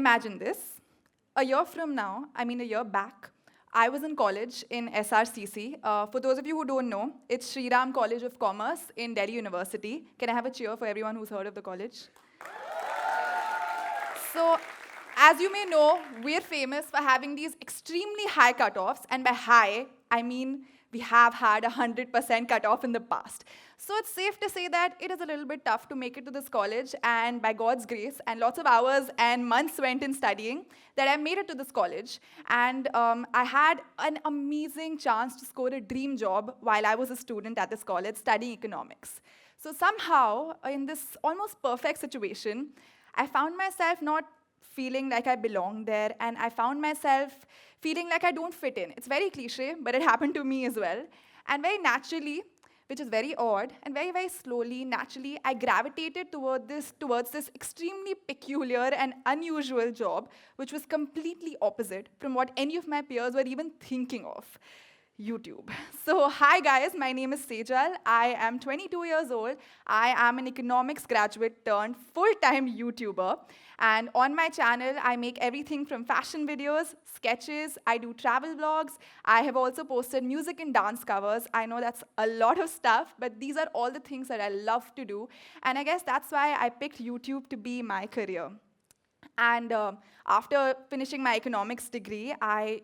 Imagine this. A year from now, a year back, I was in college in SRCC. For those of you who don't know, it's Sri Ram College of Commerce in Delhi University. Can I have a cheer for everyone who's heard of the college? So, as you may know, we're famous for having these extremely high cutoffs, and by high, I mean we have had 100% cutoff in the past. So it's safe to say that it is a little bit tough to make it to this college, and by God's grace, and lots of hours and months went in studying, that I made it to this college. And I had an amazing chance to score a dream job while I was a student at this college studying economics. So somehow, in this almost perfect situation, I found myself not feeling like I belong there, and I found myself feeling like I don't fit in. It's very cliche, but it happened to me as well. And very naturally, which is very odd, and very, very slowly, naturally, I gravitated towards this extremely peculiar and unusual job, which was completely opposite from what any of my peers were even thinking of. YouTube. So, hi guys, my name is Sejal. I am 22 years old. I am an economics graduate turned full-time YouTuber. And on my channel, I make everything from fashion videos, sketches, I do travel vlogs. I have also posted music and dance covers. I know that's a lot of stuff, but these are all the things that I love to do. And I guess that's why I picked YouTube to be my career. And after finishing my economics degree,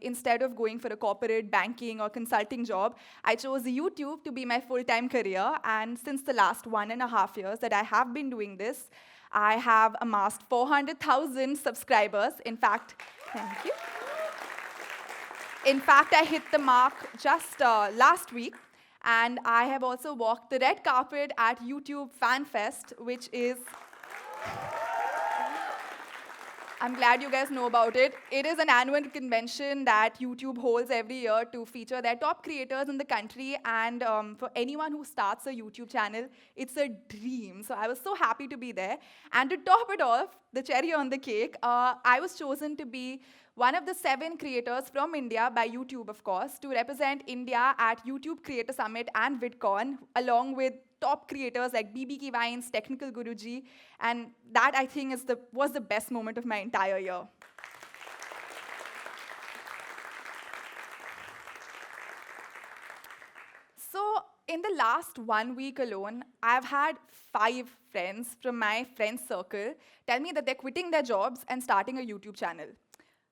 instead of going for a corporate banking or consulting job, I chose YouTube to be my full-time career. And since the last 1.5 years that I have been doing this, I have amassed 400,000 subscribers. In fact, thank you. In fact, I hit the mark just last week. And I have also walked the red carpet at YouTube Fan Fest, which is... I'm glad you guys know about it. It is an annual convention that YouTube holds every year to feature their top creators in the country. And for anyone who starts a YouTube channel, it's a dream. So I was so happy to be there. And to top it off, the cherry on the cake, I was chosen to be one of the 7 creators from India, by YouTube of course, to represent India at YouTube Creator Summit and VidCon, along with top creators like BB Vines, Technical Guruji, and that I think was the best moment of my entire year. So in the last 1 week alone, I've had 5 friends from my friend circle tell me that they're quitting their jobs and starting a YouTube channel.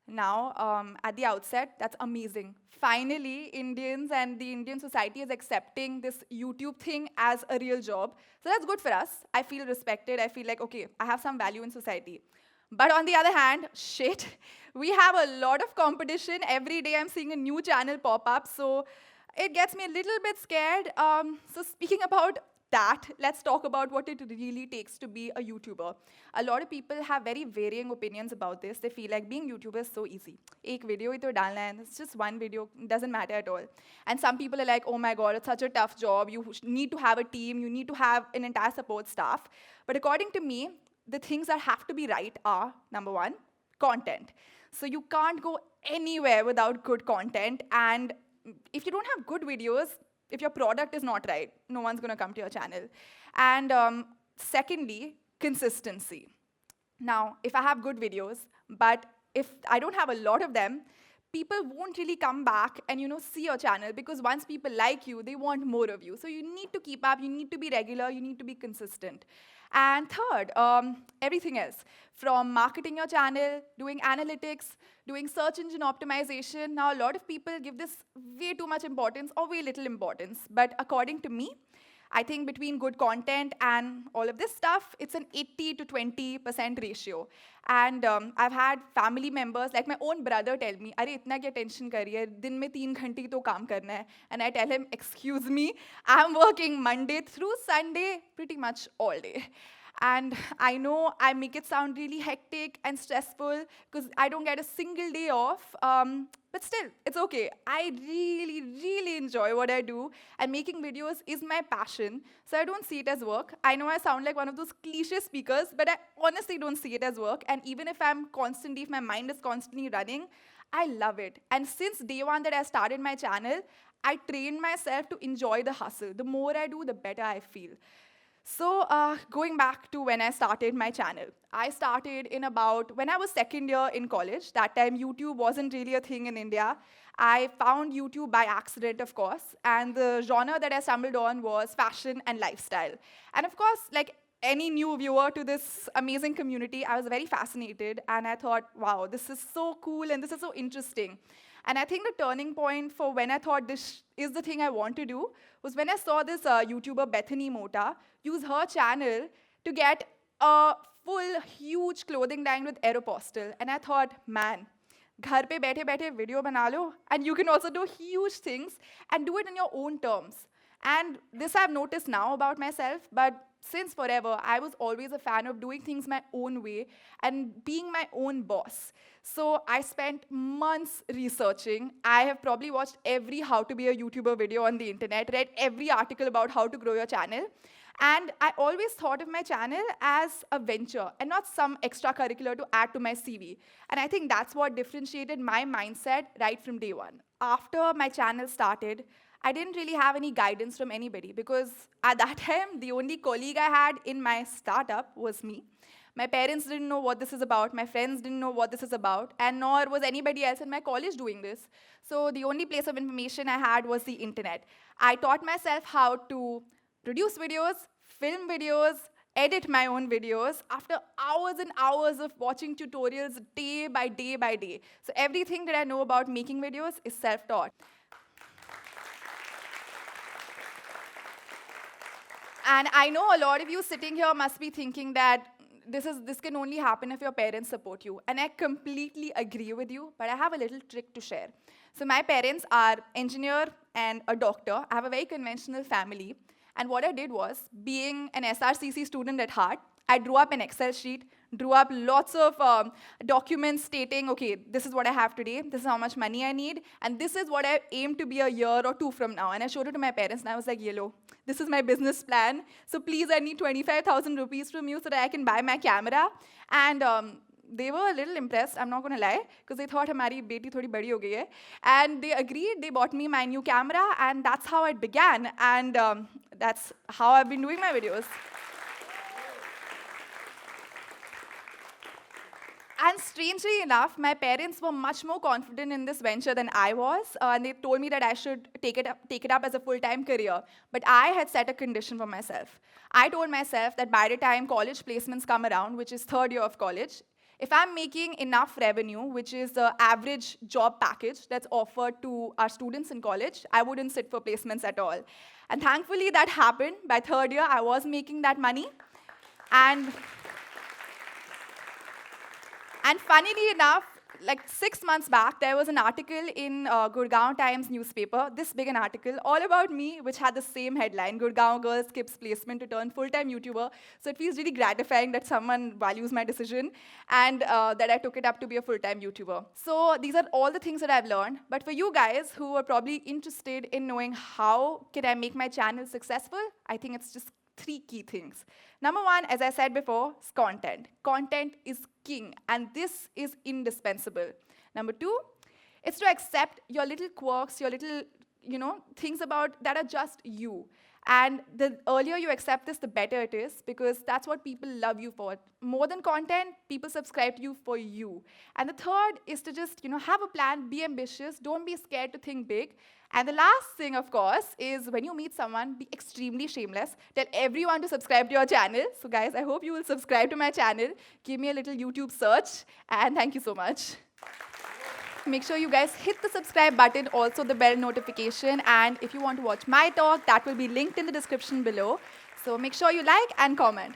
Now, at the outset, that's amazing. Finally, Indians and the Indian society is accepting this YouTube thing as a real job. So that's good for us. I feel respected. I feel like, okay, I have some value in society. But on the other hand, shit, we have a lot of competition. Every day I'm seeing a new channel pop up. So it gets me a little bit scared. So speaking about that, let's talk about what it really takes to be a YouTuber. A lot of people have very varying opinions about this. They feel like being YouTuber is so easy. Ek video hi to dalna hai, it's just one video, doesn't matter at all. And some people are like, oh my God, it's such a tough job. You need to have a team, you need to have an entire support staff. But according to me, the things that have to be right are, number 1, content. So you can't go anywhere without good content. And if you don't have good videos, if your product is not right, no one's going to come to your channel. And secondly, consistency. Now, if I have good videos, but if I don't have a lot of them, people won't really come back and see your channel, because once people like you, they want more of you. So you need to keep up, you need to be regular, you need to be consistent. And third, everything else, from marketing your channel, doing analytics, doing search engine optimization. Now, a lot of people give this way too much importance or way little importance. But according to me, I think between good content and all of this stuff, it's an 80 to 20% ratio. And I've had family members, like my own brother, tell me, "Arey, itna kya tension kar rahi hai? Din mein 3 घंटे ही तो काम करना है." And I tell him, "Excuse me, I'm working Monday through Sunday pretty much all day." And I know I make it sound really hectic and stressful because I don't get a single day off. But still, it's okay. I really, really enjoy what I do. And making videos is my passion. So I don't see it as work. I know I sound like one of those cliche speakers, but I honestly don't see it as work. And even if if my mind is constantly running, I love it. And since day one that I started my channel, I trained myself to enjoy the hustle. The more I do, the better I feel. So going back to when I started my channel, I started in about when I was second year in college. That time YouTube wasn't really a thing in India. I found YouTube by accident, of course, and the genre that I stumbled on was fashion and lifestyle. And of course, like any new viewer to this amazing community, I was very fascinated, and I thought, wow, this is so cool and this is so interesting. And I think the turning point for when I thought this is the thing I want to do was when I saw this YouTuber Bethany Mota use her channel to get a full, huge clothing line with Aeropostale. And I thought, man, घर पे बैठे बैठे video बना लो, and you can also do huge things and do it in your own terms. And this I've noticed now about myself, but since forever, I was always a fan of doing things my own way and being my own boss. So I spent months researching. I have probably watched every how to be a YouTuber video on the internet, read every article about how to grow your channel. And I always thought of my channel as a venture and not some extracurricular to add to my CV. And I think that's what differentiated my mindset right from day one. After my channel started, I didn't really have any guidance from anybody because at that time, the only colleague I had in my startup was me. My parents didn't know what this is about, my friends didn't know what this is about, and nor was anybody else in my college doing this. So the only place of information I had was the internet. I taught myself how to produce videos, film videos, edit my own videos after hours and hours of watching tutorials day by day by day. So everything that I know about making videos is self-taught. And I know a lot of you sitting here must be thinking that this can only happen if your parents support you. And I completely agree with you, but I have a little trick to share. So my parents are engineer and a doctor. I have a very conventional family. And what I did was, being an SRCC student at heart, I drew up an Excel sheet, drew up lots of documents stating, okay, this is what I have today, this is how much money I need, and this is what I aim to be a year or two from now. And I showed it to my parents, and I was like, yellow, this is my business plan, so please, I need 25,000 rupees from you so that I can buy my camera. And they were a little impressed, I'm not going to lie, because they thought, hamari beti thodi badi ho gayi hai. And they agreed, they bought me my new camera, and that's how it began. And that's how I've been doing my videos. And strangely enough, my parents were much more confident in this venture than I was, and they told me that I should take it up as a full-time career. But I had set a condition for myself. I told myself that by the time college placements come around, which is third year of college, if I'm making enough revenue, which is the average job package that's offered to our students in college, I wouldn't sit for placements at all. And thankfully, that happened. By third year, I was making that money. And funnily enough, like 6 months back, there was an article in Gurgaon Times newspaper, this big an article, all about me, which had the same headline, Gurgaon girl skips placement to turn full-time YouTuber. So it feels really gratifying that someone values my decision and that I took it up to be a full-time YouTuber. So these are all the things that I've learned. But for you guys who are probably interested in knowing how can I make my channel successful, I think it's just 3 key things. Number 1, as I said before, is content. Content is king, and this is indispensable. Number 2, is to accept your little quirks, your little, things about that are just you. And the earlier you accept this, the better it is, because that's what people love you for. More than content, people subscribe to you for you. And the third is to just, have a plan, be ambitious, don't be scared to think big. And the last thing, of course, is when you meet someone, be extremely shameless. Tell everyone to subscribe to your channel. So guys, I hope you will subscribe to my channel. Give me a little YouTube search, and thank you so much. Make sure you guys hit the subscribe button, also the bell notification. And if you want to watch my talk, that will be linked in the description below. So make sure you like and comment.